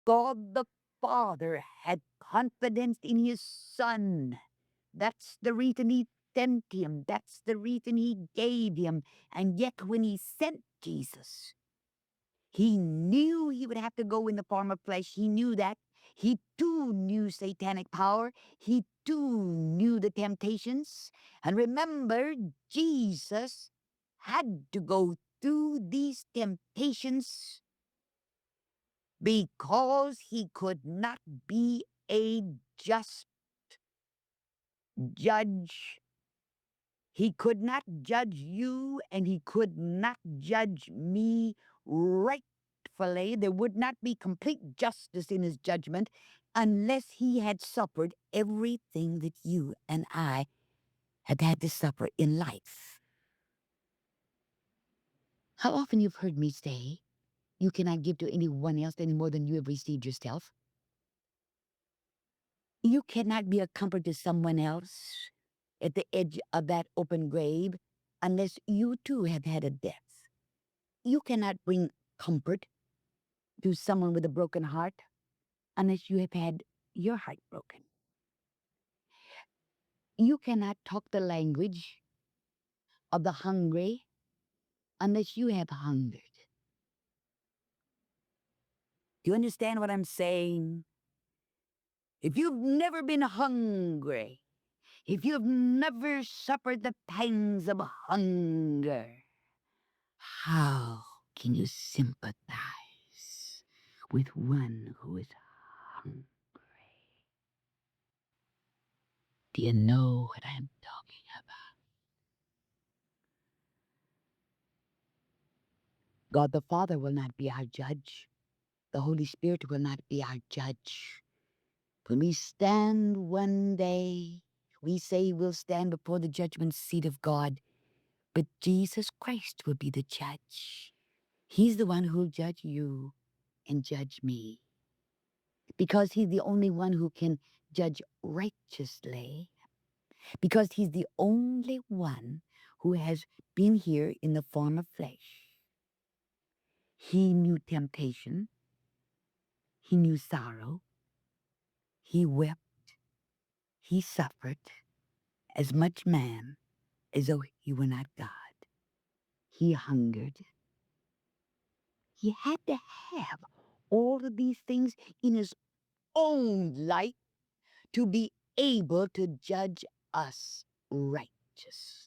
God the Father had confidence in his Son. That's the reason he sent him. That's the reason he gave him. And yet, when he sent Jesus, he knew he would have to go in the form of flesh. He knew that. He too knew satanic power. He too knew the temptations. And remember, Jesus had to go through these temptations because he could not be a just judge. He could not judge you, and he could not judge me rightfully. There would not be complete justice in his judgment unless he had suffered everything that you and I have had to suffer in life. How often you've heard me say, you cannot give to anyone else any more than you have received yourself? You cannot be a comfort to someone else at the edge of that open grave unless you too have had a death. You cannot bring comfort to someone with a broken heart unless you have had your heart broken. You cannot talk the language of the hungry unless you have hungered. Do you understand what I'm saying? If you've never been hungry, if you've never suffered the pangs of hunger, how can you sympathize with one who is hungry? Do you know what I'm talking about? God the Father will not be our judge. The Holy Spirit will not be our judge. When we stand one day, we say we'll stand before the judgment seat of God, but Jesus Christ will be the judge. He's the one who'll judge you and judge me, because he's the only one who can judge righteously, because he's the only one who has been here in the form of flesh. He knew temptation. He knew sorrow. He wept. He suffered as much man as though he were not God. He hungered. He had to have all of these things in his own life to be able to judge us righteous.